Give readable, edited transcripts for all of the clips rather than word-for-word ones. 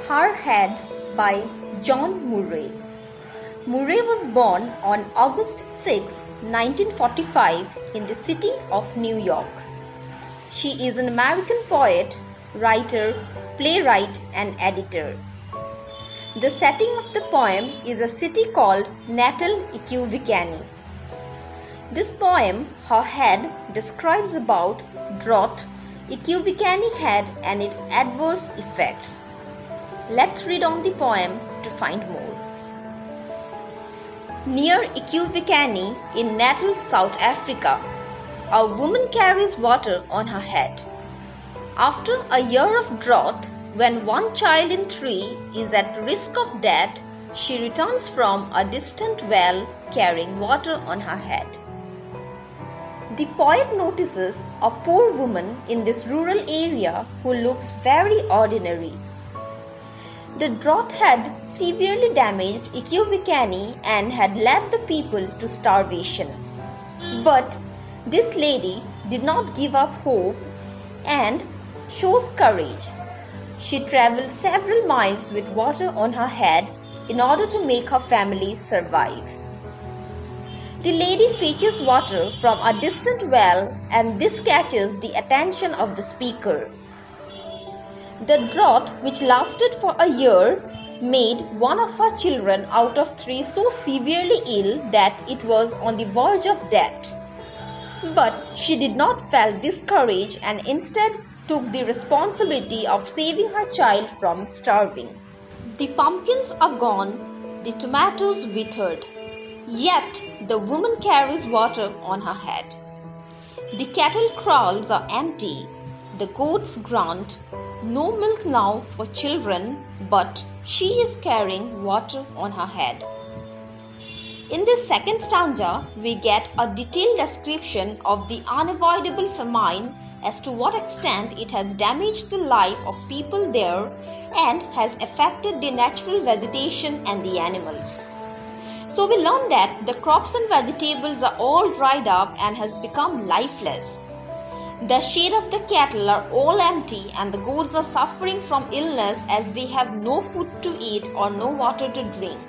Her Head by John Murray. Murray was born on August 6, 1945 in the city of New York. She is an American poet, writer, playwright and editor. The setting of the poem is a city called Natal, Inequality. This poem, Her Head, describes about drought, Inequality had and its adverse effects. Let's read on the poem to find more. Near Inequality in Natal, South Africa, a woman carries water on her head. After a year of drought, when 1 child in 3 is at risk of death, she returns from a distant well carrying water on her head. The poet notices a poor woman in this rural area who looks very ordinary. The drought had severely damaged Inequality and had led the people to starvation. But this lady did not give up hope and shows courage. She traveled several miles with water on her head in order to make her family survive. The lady fetches water from a distant well, and this catches the attention of the speaker. The drought, which lasted for a year, made one of her children out of 3 so severely ill that it was on the verge of death. But she did not feel discouraged and instead took the responsibility of saving her child from starving. The pumpkins are gone, the tomatoes withered, yet the woman carries water on her head. The cattle kraals are empty, the goats grunt, no milk now for children, but she is carrying water on her head. In this second stanza, we get a detailed description of the unavoidable famine, as to what extent it has damaged the life of people there and has affected the natural vegetation and the animals. So we learn that the crops and vegetables are all dried up and has become lifeless. The shade of the cattle are all empty and the goats are suffering from illness as they have no food to eat or no water to drink.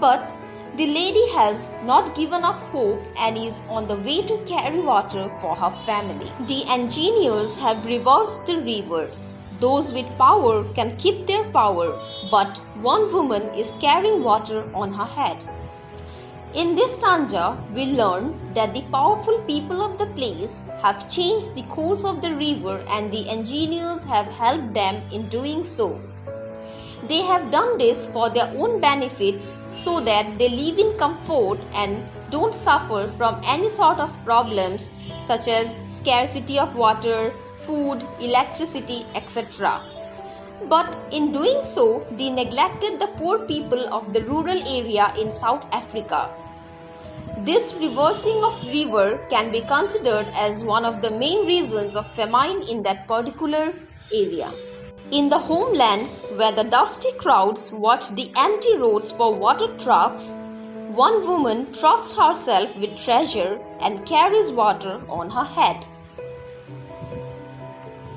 But the lady has not given up hope and is on the way to carry water for her family. The engineers have reversed the river. Those with power can keep their power, but one woman is carrying water on her head. In this stanza, we learn that the powerful people of the place have changed the course of the river and the engineers have helped them in doing so. They have done this for their own benefits so that they live in comfort and don't suffer from any sort of problems such as scarcity of water, food, electricity, etc. But in doing so, they neglected the poor people of the rural area in South Africa. This reversing of river can be considered as one of the main reasons of famine in that particular area. In the homelands where the dusty crowds watch the empty roads for water trucks, one woman trusts herself with treasure and carries water on her head.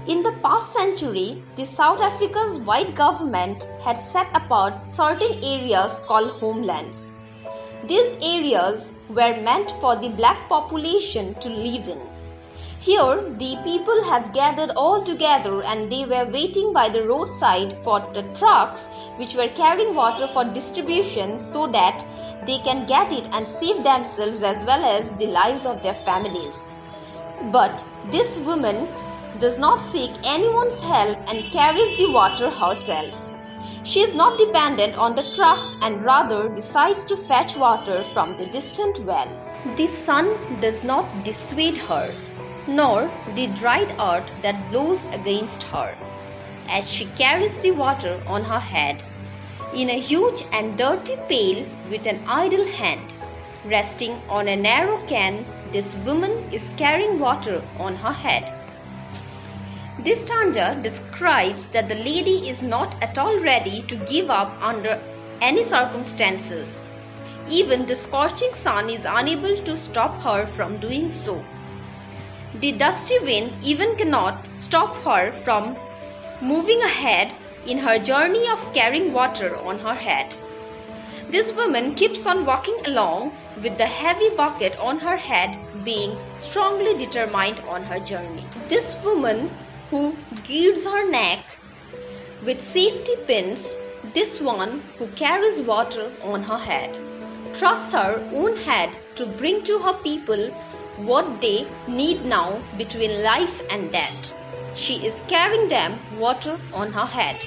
In the past century, the South Africa's white government had set apart certain areas called homelands. These areas were meant for the black population to live in. Here, the people have gathered all together and they were waiting by the roadside for the trucks which were carrying water for distribution so that they can get it and save themselves as well as the lives of their families. But this woman does not seek anyone's help and carries the water herself. She is not dependent on the trucks and rather decides to fetch water from the distant well. The sun does not dissuade her, nor the dried earth that blows against her, as she carries the water on her head, in a huge and dirty pail with an idle hand. Resting on a narrow can, this woman is carrying water on her head. This stanza describes that the lady is not at all ready to give up under any circumstances. Even the scorching sun is unable to stop her from doing so. The dusty wind even cannot stop her from moving ahead in her journey of carrying water on her head. This woman keeps on walking along with the heavy bucket on her head, being strongly determined on her journey. This woman who girds her neck with safety pins, this one who carries water on her head, trusts her own head to bring to her people what they need now between life and death. She is carrying them water on her head.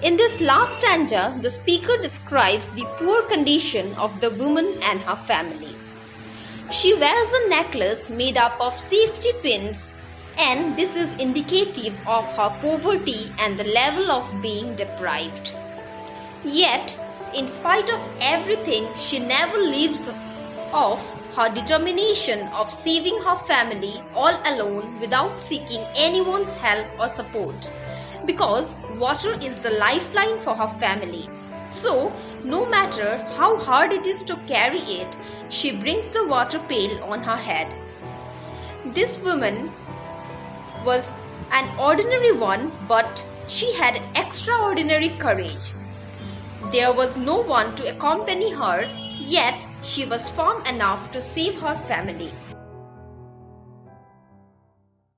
In this last stanza, the speaker describes the poor condition of the woman and her family. She wears a necklace made up of safety pins, and this is indicative of her poverty and the level of being deprived. Yet, in spite of everything, she never leaves off her determination of saving her family all alone without seeking anyone's help or support, because water is the lifeline for her family. So, no matter how hard it is to carry it, she brings the water pail on her head. This woman was an ordinary one, but she had extraordinary courage. There was no one to accompany her, yet she was firm enough to save her family.